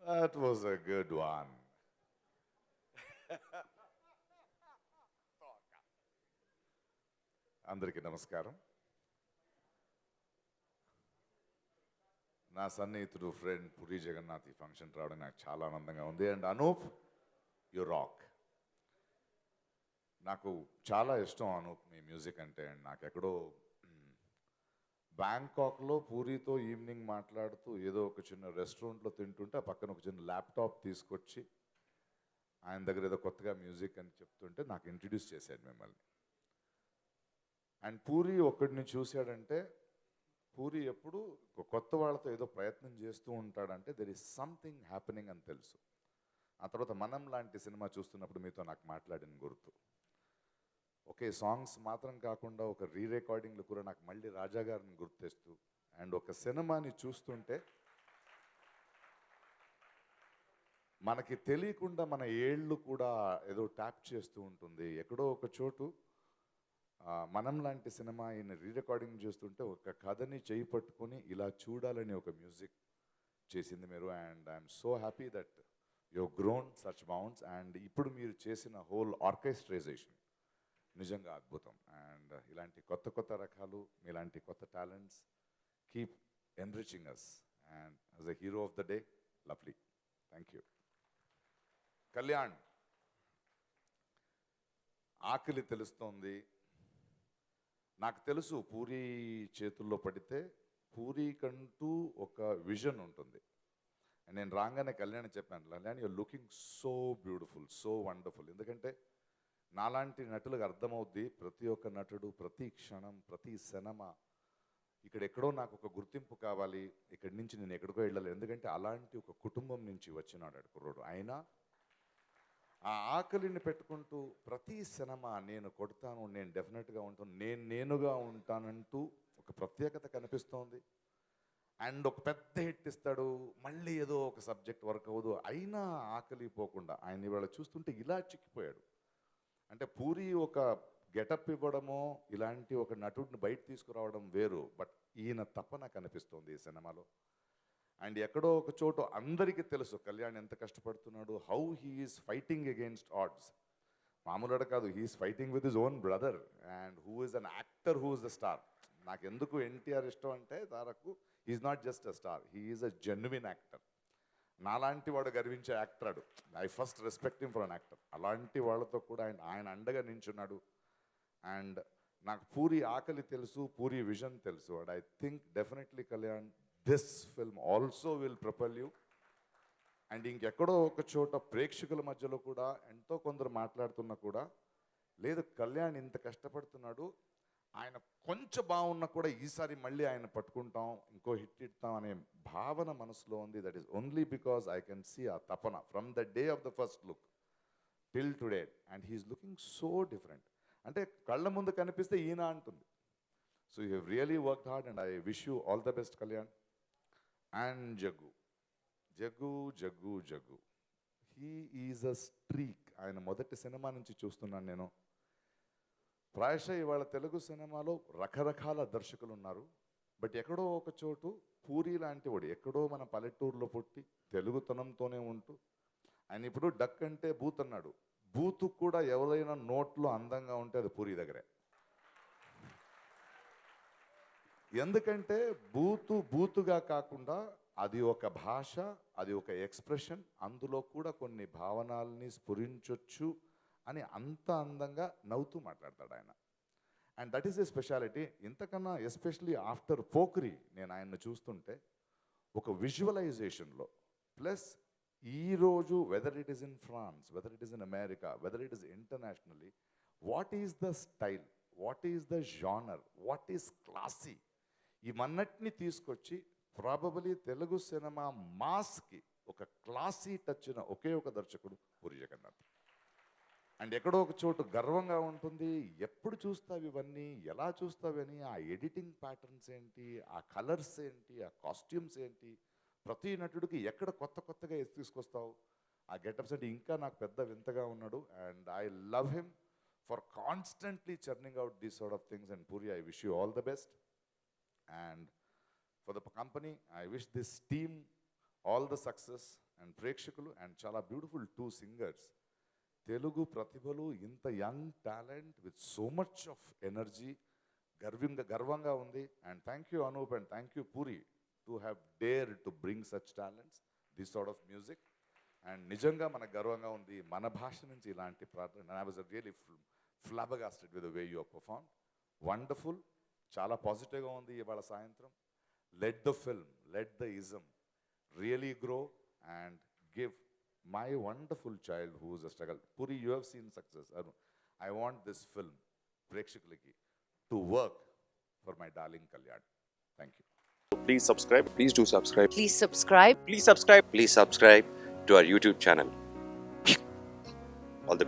That was a good one. అందరికీ నమస్కారం. నా సన్నిహితుడు ఫ్రెండ్ పురి జగన్నాథ్ ఈ ఫంక్షన్ రావడం నాకు చాలా ఆనందంగా ఉంది. And Anup, you rock. నాకు చాలా ఇష్టం అనూప్ మీ మ్యూజిక్ అంటే. అండ్ నాకు ఎక్కడో బ్యాంకాక్లో పూరితో ఈవినింగ్ మాట్లాడుతూ ఏదో ఒక చిన్న రెస్టారెంట్లో తింటుంటే ఆ పక్కన ఒక చిన్న ల్యాప్టాప్ తీసుకొచ్చి ఆయన దగ్గర ఏదో కొత్తగా మ్యూజిక్ అని చెప్తుంటే నాకు ఇంట్రడ్యూస్ చేశాడు మిమ్మల్ని. అండ్ పూరి ఒక్కడిని చూశాడంటే, పూరి ఎప్పుడు కొత్త వాళ్ళతో ఏదో ప్రయత్నం చేస్తూ ఉంటాడంటే దెర్ ఈస్ సంథింగ్ హ్యాపెనింగ్ అని తెలుసు. ఆ తర్వాత మనం లాంటి సినిమా చూస్తున్నప్పుడు మీతో నాకు మాట్లాడిన గుర్తు. ఒకే సాంగ్స్ మాత్రం కాకుండా ఒక రీ రికార్డింగ్లు కూడా నాకు మళ్ళీ రాజా గారిని గుర్తెస్తూ, అండ్ ఒక సినిమాని చూస్తుంటే మనకి తెలియకుండా మన ఏళ్ళు కూడా ఏదో ట్యాప్ చేస్తూ ఉంటుంది. ఎక్కడో ఒక చోటు మనం లాంటి సినిమా ఈయన రీ రికార్డింగ్ చేస్తుంటే ఒక కథని చేయి పట్టుకొని ఇలా చూడాలని ఒక మ్యూజిక్ చేసింది మీరు. And I'm so happy that you grown such bounds. And ఇప్పుడు మీరు చేసిన హోల్ ఆర్కెస్ట్రైజేషన్ నిజంగా అద్భుతం. అండ్ ఇలాంటి కొత్త కొత్త రకాలు, మీలాంటి కొత్త talents keep enriching us. And as a hero of the day, lovely. Thank you. Kalyan, ఆకలి తెలుస్తోంది. నాకు తెలుసు పూరి చేతుల్లో పడితే పూరికంటూ ఒక విజన్ ఉంటుంది. అండ్ నేను రాగానే కళ్యాణ్ చెప్పాను, Kalyan you're looking so beautiful, so wonderful. ఎందుకంటే నాలాంటి నటులకు అర్థమవుద్ది ప్రతి ఒక్క నటుడు ప్రతి క్షణం ప్రతి సినిమా ఇక్కడెక్కడో నాకు ఒక గుర్తింపు కావాలి, ఇక్కడి నుంచి నేను ఎక్కడికో వెళ్ళాలి. ఎందుకంటే అలాంటి ఒక కుటుంబం నుంచి వచ్చినాడు కుర్రోడు. అయినా ఆ ఆకలిని పెట్టుకుంటూ ప్రతి సినిమా నేను కొడతాను, నేను డెఫినెట్గా ఉంటాను, నేనుగా ఉంటానంటూ ఒక ప్రత్యేకత కనిపిస్తోంది. అండ్ ఒక పెద్ద హిట్ ఇస్తాడు, మళ్ళీ ఏదో ఒక సబ్జెక్ట్ వర్క్ అవ్వదు, అయినా ఆకలి పోకుండా ఆయన ఇవాళ చూస్తుంటే ఇలా చిక్కిపోయాడు. అంటే పూరి ఒక గెటప్ ఇవ్వడమో ఇలాంటి ఒక నటుడిని బయట తీసుకురావడం వేరు, బట్ ఈయన తపన కనిపిస్తోంది ఈ సినిమాలో. అండ్ ఎక్కడో ఒక చోటు అందరికీ తెలుసు కళ్యాణ్ ఎంత కష్టపడుతున్నాడు, how he's fighting against odds. మామూలుగా కాదు, he's fighting with his own brother and who is an actor, who is the star. నాకు ఎందుకు ఎన్టీఆర్ ఇష్టం అంటే తారకు he's not just a star, he's a genuine actor. నాలాంటి వాడు గర్వించే actor. I first respect him for an actor. అలాంటి వాళ్ళతో కూడా ఆయన అండగా నించున్నాడు. అండ్ నాకు పూరి ఆకలి తెలుసు, పూరి విజన్ తెలుసు. And I think definitely Kalyan, this film also will propel you. And ఇంకెక్కడో ఒక చోట ప్రేక్షకుల మధ్యలో కూడా ఎంతో కొందరు మాట్లాడుతున్నా కూడా, లేదు కళ్యాణ్ ఇంత కష్టపడుతున్నాడు, ఆయన కొంచెం బాగున్నా కూడా ఈసారి మళ్ళీ ఆయన పట్టుకుంటాం, ఇంకో హిట్ ఇస్తాం అనే భావన మనసులో ఉంది. That is only because I can see ఆ తపన from the day of the first look till today. And he's looking so different. అంటే కళ్ళ ముందు కనిపిస్తే ఈయన అంటుంది. So you have really worked hard and I wish you all the best Kalyan. And Jaggu, Jaggu Jaggu Jaggu, he is a streak. ఆయన మొదటి cinema నుంచి చూస్తున్నాను నేను. ప్రాయశः ఇవాళ తెలుగు సినిమాలో రకరకాల దర్శకులు ఉన్నారు, బట్ ఎక్కడో ఒక చోటు పూరి లాంటి వాడు ఎక్కడో మన పల్లెటూరులో పుట్టి తెలుగుతనంతోనే ఉంటూ, ఆయన ఇప్పుడు డక్ అంటే బూత్ అన్నాడు. బూతు కూడా ఎవరైనా నోట్లో అందంగా ఉంటే అది పూరి దగ్గరే. ఎందుకంటే బూతుగా కాకుండా అది ఒక భాష, అది ఒక ఎక్స్ప్రెషన్, అందులో కూడా కొన్ని భావనల్ని స్ఫురించొచ్చు అని అంత అందంగా నవ్వుతూ మాట్లాడతాడు ఆయన. And that is a speciality. ఇంతకన్నా ఎస్పెషలీ ఆఫ్టర్ పోక్రీ నేను ఆయన్ని చూస్తుంటే ఒక విజువలైజేషన్లో ప్లస్ ఈరోజు whether it is in France, whether it is in America, whether it is internationally, what is the style, what is the genre, what is classy, ఇవన్నిటిని తీసుకొచ్చి ప్రాబబలీ Telugu cinema మాస్కి ఒక క్లాసీ టచ్ ఒకే ఒక దర్శకుడు పూరి జగన్నాథ్. అండ్ ఎక్కడో ఒక చోటు గర్వంగా ఉంటుంది, ఎప్పుడు చూస్తావు ఇవన్నీ, ఎలా చూస్తావని, ఆ ఎడిటింగ్ ప్యాటర్న్స్ ఏంటి, ఆ కలర్స్ ఏంటి, ఆ కాస్ట్యూమ్స్ ఏంటి, ప్రతి నటుడికి ఎక్కడ కొత్త కొత్తగా తీసుకొస్తావు, ఆ గెటప్స్ అంటే ఇంకా నాకు పెద్ద వింతగా ఉన్నాడు. And I love him for constantly churning out these sort of things. And puri, I wish you all the best. And for the company, I wish this team all the success. And ప్రేక్షకులు and చాలా beautiful 2 singers. Telugu ప్రతిభలు, ఇంత young talent with so much of energy, గర్వంగా ఉంది. And thank you Anup and thank you Puri to have dare to bring such talents, this sort of music. And నిజంగా మనకు గర్వంగా ఉంది మన భాష నుంచి ఇలాంటి ప్రార్థన. I was really flabbergasted with the way you perform. Wonderful, చాలా పాజిటివ్గా ఉంది ఇవాళ సాయంత్రం. Let the film, let the ism really grow and give my wonderful child who is a struggle. Puri, you have seen success. I want this film, Prekshakuliki, to work for my darling Kalyan. Thank you. Please subscribe. Please do subscribe. Please subscribe. Please subscribe. Please subscribe to our YouTube channel.